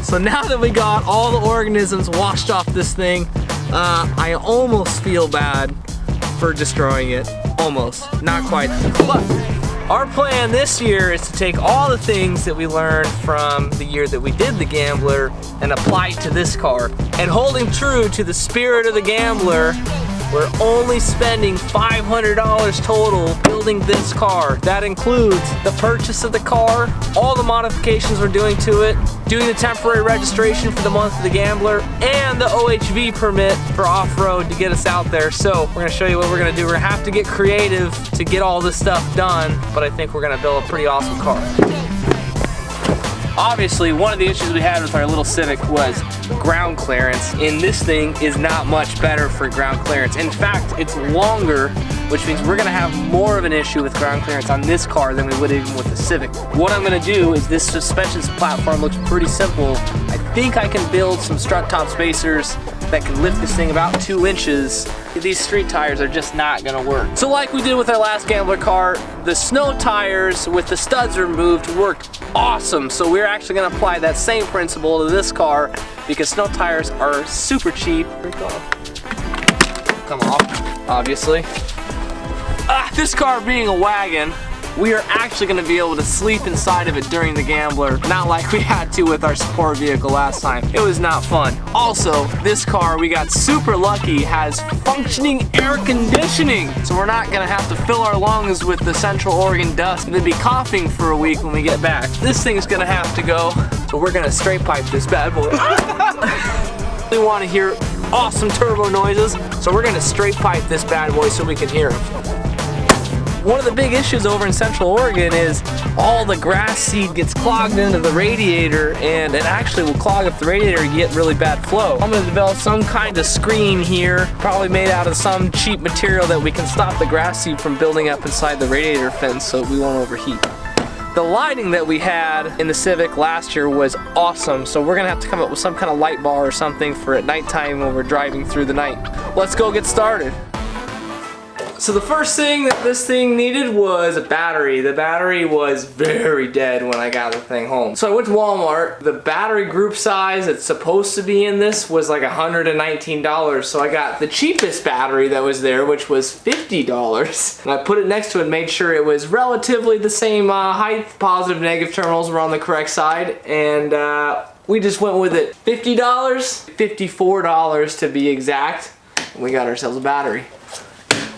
So now that we got all the organisms washed off this thing, I almost feel bad for destroying it. Almost, not quite. But our plan this year is to take all the things that we learned from the year that we did the Gambler and apply it to this car. And holding true to the spirit of the Gambler, we're only spending $500 total building this car. That includes the purchase of the car, all the modifications we're doing to it, doing the temporary registration for the month of the Gambler, and the OHV permit for off-road to get us out there. So we're gonna show you what we're gonna do. We're gonna have to get creative to get all this stuff done, but I think we're gonna build a pretty awesome car. Obviously, one of the issues we had with our little Civic was ground clearance, and this thing is not much better for ground clearance. In fact, it's longer, which means we're gonna have more of an issue with ground clearance on this car than we would even with the Civic. What I'm gonna do is, this suspension platform looks pretty simple. I think I can build some strut top spacers that can lift this thing about 2 inches. These street tires are just not gonna work. So like we did with our last Gambler car, the snow tires with the studs removed worked awesome. So we're actually gonna apply that same principle to this car because snow tires are super cheap. Come off, obviously. This car being a wagon, we are actually gonna be able to sleep inside of it during the Gambler, not like we had to with our support vehicle last time. It was not fun. Also, this car, we got super lucky, has functioning air conditioning, so we're not gonna have to fill our lungs with the Central Oregon dust and then be coughing for a week when we get back. This thing's gonna have to go, so we're gonna straight pipe this bad boy. We wanna hear awesome turbo noises, so we're gonna straight pipe this bad boy so we can hear them. One of the big issues over in Central Oregon is all the grass seed gets clogged into the radiator, and it actually will clog up the radiator and get really bad flow. I'm gonna develop some kind of screen here, probably made out of some cheap material that we can stop the grass seed from building up inside the radiator fence so we won't overheat. The lighting that we had in the Civic last year was awesome, so we're gonna have to come up with some kind of light bar or something for at nighttime when we're driving through the night. Let's go get started. So the first thing that this thing needed was a battery. The battery was very dead when I got the thing home. So I went to Walmart. The battery group size that's supposed to be in this was like $119. So I got the cheapest battery that was there, which was $50. And I put it next to it and made sure it was relatively the same height. Positive, negative terminals were on the correct side. And we just went with it. $50, $54 to be exact. And we got ourselves a battery.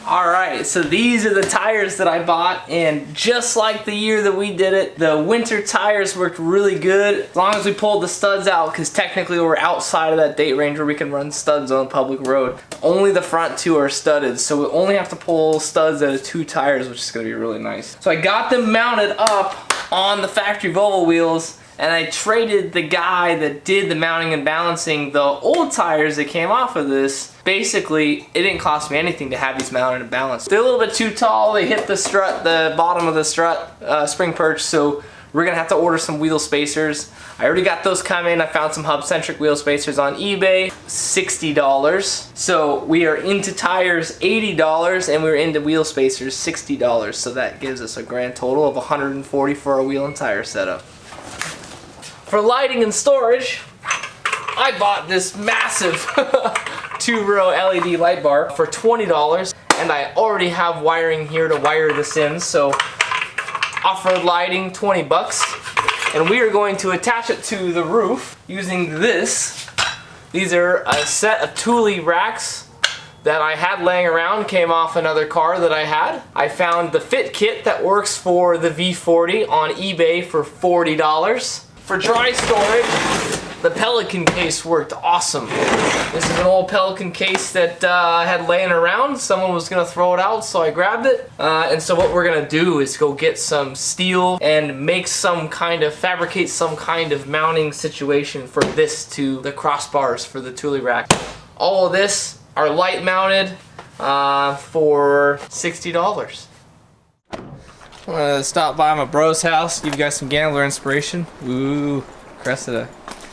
Alright, so these are the tires that I bought, and just like the year that we did it, the winter tires worked really good as long as we pulled the studs out, because technically we're outside of that date range where we can run studs on a public road. Only the front 2 are studded, so we only have to pull studs out of 2 tires, which is going to be really nice. So I got them mounted up on the factory Volvo wheels, and I traded the guy that did the mounting and balancing the old tires that came off of this. Basically, it didn't cost me anything to have these mounted and balanced. They're a little bit too tall. They hit the strut, the bottom of the strut spring perch, so we're gonna have to order some wheel spacers. I already got those coming. I found some hub-centric wheel spacers on eBay, $60. So we are into tires, $80, and we're into wheel spacers, $60. So that gives us a grand total of $140 for our wheel and tire setup. For lighting and storage, I bought this massive 2-row LED light bar for $20, and I already have wiring here to wire this in, so off-road lighting, 20 bucks. And we are going to attach it to the roof using this. These are a set of Thule racks that I had laying around, came off another car that I had. I found the fit kit that works for the V40 on eBay for $40. For dry storage, the pellet Pelican case worked awesome. This is an old Pelican case that I had laying around. Someone was gonna throw it out, so I grabbed it. And so what we're gonna do is go get some steel and make fabricate some kind of mounting situation for this to the crossbars for the Thule rack. All of this are light mounted for $60. I'm gonna stop by my bro's house, give you guys some gambler inspiration. Ooh, Cressida.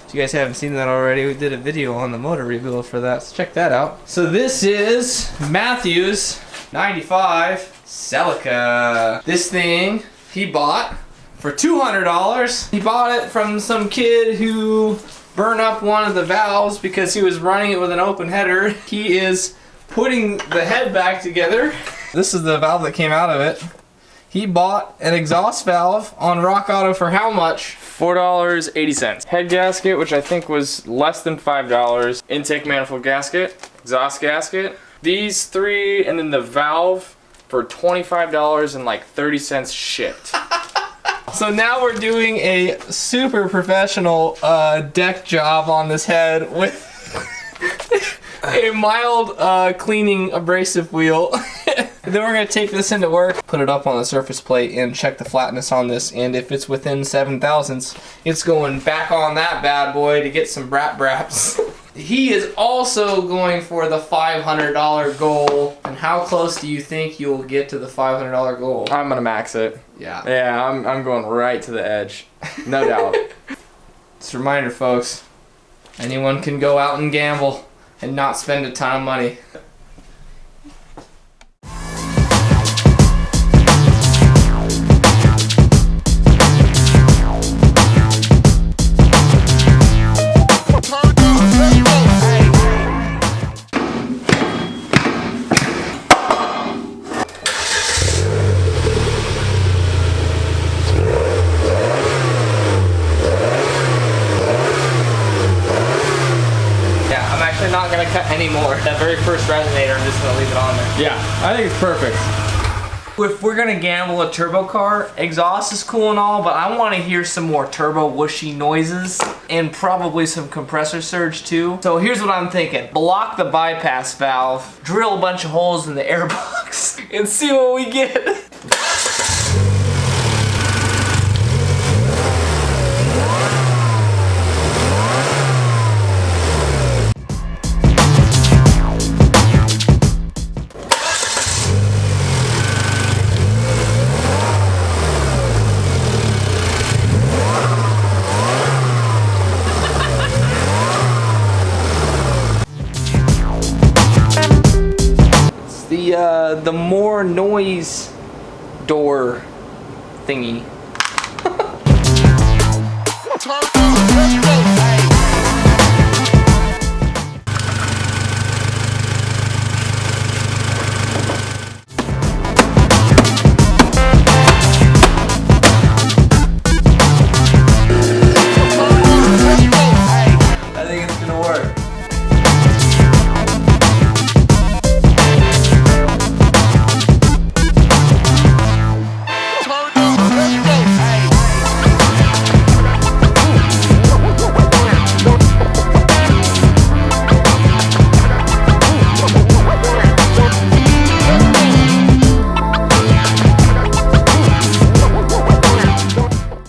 If you guys haven't seen that already, we did a video on the motor rebuild for that, so check that out. So this is Matthew's 95 Celica. This thing he bought for $200. He bought it from some kid who burned up one of the valves because he was running it with an open header. He is putting the head back together. This is the valve that came out of it. He bought an exhaust valve on Rock Auto for how much? $4.80. Head gasket, which I think was less than $5. Intake manifold gasket, exhaust gasket. These three, and then the valve for $25 and like 30 cents shipped. So now we're doing a super professional deck job on this head with a mild cleaning abrasive wheel. Then we're going to take this into work, put it up on the surface plate, and check the flatness on this. And if it's within 7/1000ths, it's going back on that bad boy to get some braps. He is also going for the $500 goal. And how close do you think you'll get to the $500 goal? I'm gonna max it. Yeah. Yeah, I'm going right to the edge. No doubt. Just a reminder, folks, anyone can go out and gamble and not spend a ton of money. Not gonna cut any more. That very first resonator, I'm just gonna leave it on there. Yeah, I think it's perfect. If we're gonna gamble a turbo car, exhaust is cool and all, but I want to hear some more turbo whooshy noises and probably some compressor surge too. So here's what I'm thinking: block the bypass valve, drill a bunch of holes in the airbox, and see what we get. The more noise door thingy.